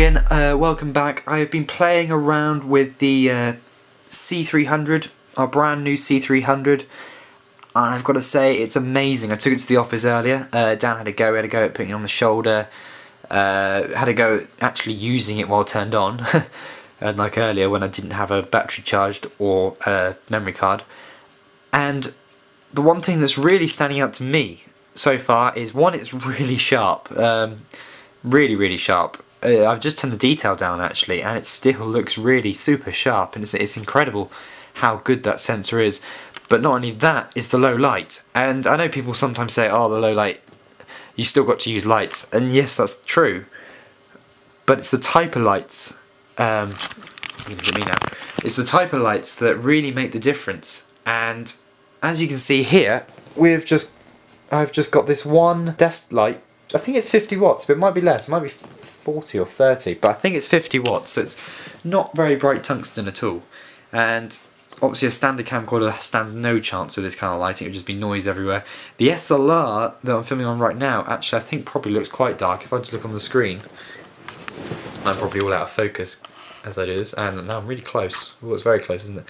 again, welcome back. I have been playing around with the C300, our brand new C300, and I've got to say it's amazing. I took it to the office earlier. Dan had a go at putting it on the shoulder, had a go at actually using it while turned on, like earlier when I didn't have a battery charged or a memory card. And the one thing that's really standing out to me so far is, one, it's really sharp, really sharp. I've just turned the detail down actually, and it still looks really super sharp, and it's incredible how good that sensor is. But not only that, it's the low light. And I know people sometimes say, oh, the low light, you still got to use lights, and yes, that's true. But it's the type of lights, you can look at me now, it's the type of lights that really make the difference. And as you can see here, I've just got this one desk light. I think it's 50 watts, but it might be less, it might be 40 or 30, but I think it's 50 watts, so it's not very bright tungsten at all. And obviously a standard camcorder stands no chance with this kind of lighting, it would just be noise everywhere. The SLR that I'm filming on right now, actually I think probably looks quite dark. If I just look on the screen, I'm probably all out of focus as that is, and now I'm really close. Oh, it's very close, isn't it?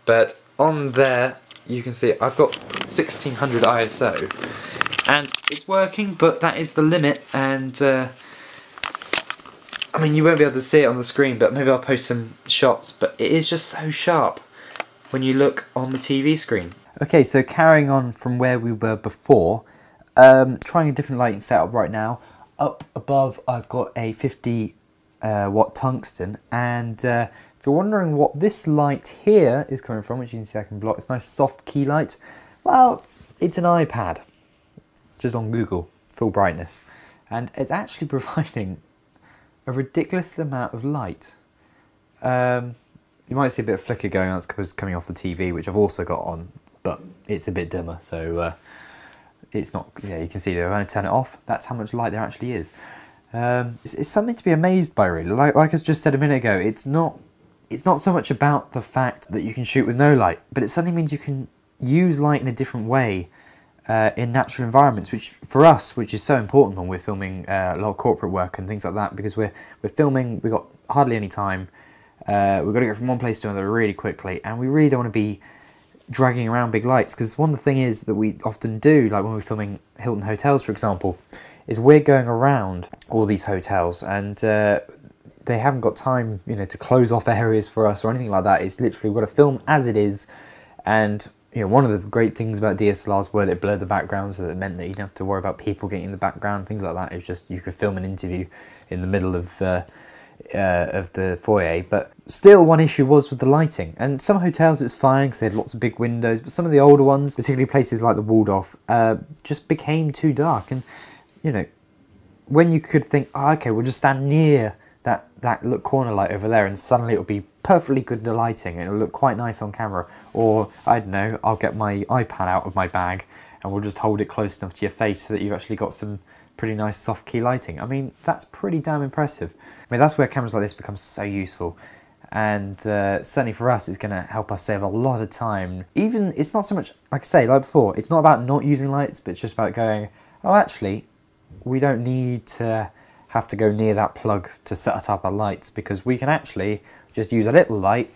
But on there, you can see I've got 1600 ISO. And it's working, but that is the limit, and I mean, you won't be able to see it on the screen, but maybe I'll post some shots, but it is just so sharp when you look on the TV screen. Okay, so carrying on from where we were before, trying a different lighting setup right now. Up above I've got a 50 watt tungsten, and if you're wondering what this light here is coming from, which you can see I can block, it's a nice soft key light, well, it's an iPad. Just on Google, full brightness, and it's actually providing a ridiculous amount of light. You might see a bit of flicker going on, it's because it's coming off the TV, which I've also got on, but it's a bit dimmer, so it's not, yeah, you can see that when I turn it off, that's how much light there actually is. It's something to be amazed by, really. Like I just said a minute ago, it's not so much about the fact that you can shoot with no light, but it suddenly means you can use light in a different way in natural environments, which for us, which is so important when we're filming a lot of corporate work and things like that, because we're filming, we've got hardly any time, we've got to go from one place to another really quickly, and we really don't want to be dragging around big lights, because one of the things is that we often do, like when we're filming Hilton hotels, for example, is we're going around all these hotels, and they haven't got time, you know, to close off areas for us or anything like that. It's literally, we've got to film as it is, and you know, one of the great things about DSLRs were that it blurred the background, so that it meant that you didn't have to worry about people getting in the background, things like that. It's just, you could film an interview in the middle of the foyer. But still, one issue was with the lighting. And some hotels it's fine because they had lots of big windows, but some of the older ones, particularly places like the Waldorf, just became too dark. And you know, when you could think, oh, okay, we'll just stand near that look corner light over there, and suddenly it'll be perfectly good lighting, it'll look quite nice on camera. Or I don't know, I'll get my iPad out of my bag and we'll just hold it close enough to your face so that you've actually got some pretty nice soft key lighting. I mean, that's pretty damn impressive. I mean, that's where cameras like this become so useful, and certainly for us it's going to help us save a lot of time. Even, it's not so much, like I say, like before, it's not about not using lights, but it's just about going, oh, actually we don't need to have to go near that plug to set up our lights, because we can actually just use a little light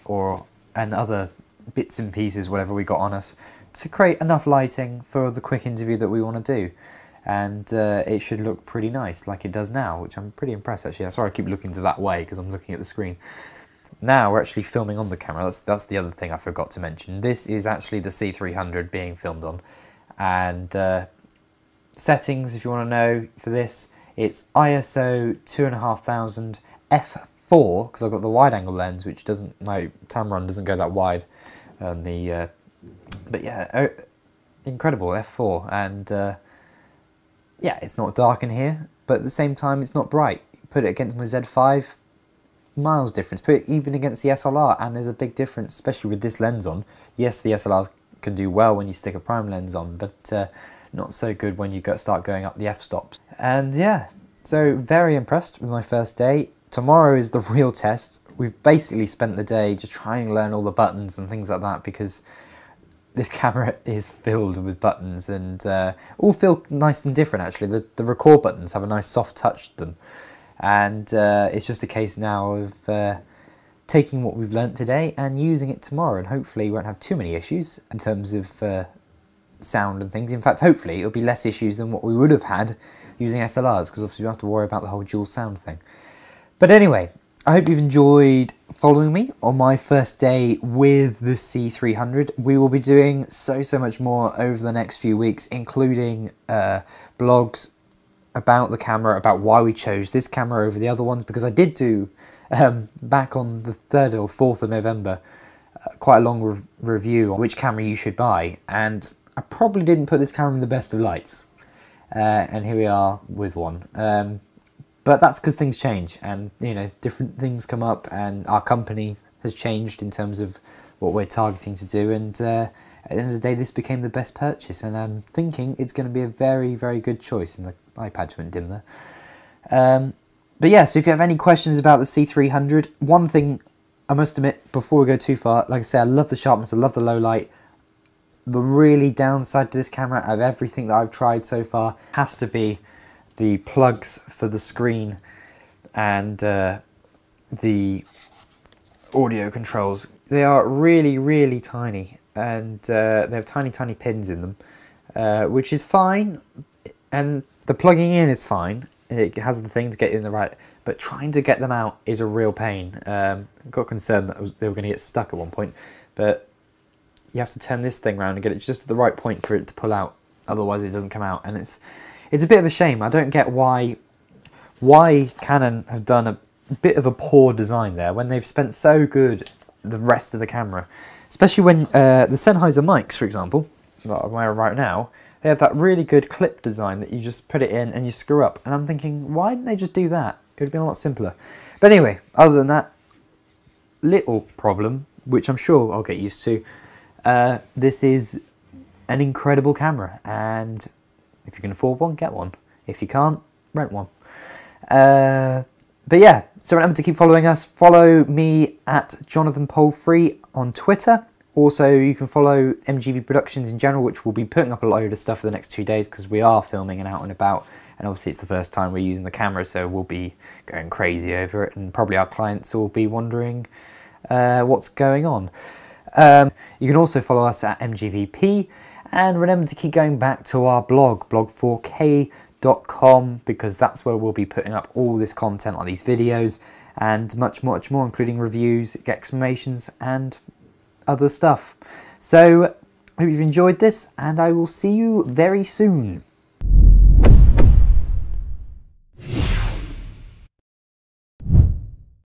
and other bits and pieces, whatever we got on us, to create enough lighting for the quick interview that we want to do. And it should look pretty nice, like it does now, which I'm pretty impressed actually. Sorry I keep looking to that way, because I'm looking at the screen. Now we're actually filming on the camera, that's the other thing I forgot to mention. This is actually the C300 being filmed on. And settings, if you want to know, for this, it's ISO 2500 f4, because I've got the wide angle lens, which doesn't, my Tamron doesn't go that wide on the, but yeah, incredible, f4, and yeah, it's not dark in here, but at the same time it's not bright. Put it against my Z5, miles difference. Put it even against the SLR, and there's a big difference, especially with this lens on. Yes, the SLRs can do well when you stick a prime lens on, but not so good when you start going up the f-stops. And yeah, so very impressed with my first day. Tomorrow is the real test. We've basically spent the day just trying to learn all the buttons and things like that, because this camera is filled with buttons, and all feel nice and different actually. The record buttons have a nice soft touch to them, and it's just a case now of taking what we've learnt today and using it tomorrow, and hopefully we won't have too many issues in terms of sound and things. In fact, hopefully it'll be less issues than what we would have had using SLRs, because obviously we don't have to worry about the whole dual sound thing. But anyway, I hope you've enjoyed following me on my first day with the C300. We will be doing so much more over the next few weeks, including blogs about the camera, about why we chose this camera over the other ones, because I did do back on the 3rd or 4th of November quite a long review on which camera you should buy, and I probably didn't put this camera in the best of lights, and here we are with one. But that's because things change, and you know, different things come up, and our company has changed in terms of what we're targeting to do, and at the end of the day this became the best purchase, and I'm thinking it's going to be a very good choice. And the iPad went dim there. But yeah, so if you have any questions about the C300, one thing I must admit before we go too far, like I say, I love the sharpness, I love the low light. The really downside to this camera out of everything that I've tried so far has to be the plugs for the screen and the audio controls. They are really tiny, and they have tiny pins in them, which is fine, and the plugging in is fine. It has the thing to get in the right, but trying to get them out is a real pain. Got concerned that they were going to get stuck at one point, but you have to turn this thing around and get it just at the right point for it to pull out, otherwise it doesn't come out, and it's a bit of a shame. I don't get why Canon have done a bit of a poor design there when they've spent so good the rest of the camera, especially when the Sennheiser mics, for example, that I'm wearing right now. They have that really good clip design that you just put it in and you screw up. And I'm thinking, why didn't they just do that? It would have been a lot simpler. But anyway, other than that little problem, which I'm sure I'll get used to, this is an incredible camera. And if you can afford one, get one. If you can't, rent one. But yeah, so remember to keep following us. Follow me at Jonathan Polfree on Twitter. Also, you can follow MGV Productions in general, which will be putting up a load of stuff for the next 2 days because we are filming and out and about. And obviously it's the first time we're using the camera, so we'll be going crazy over it. And probably our clients will be wondering what's going on. You can also follow us at MGVP. And remember to keep going back to our blog, blog4k.com, because that's where we'll be putting up all this content, like these videos, and much more, including reviews, explanations, and other stuff. So, I hope you've enjoyed this, and I will see you very soon.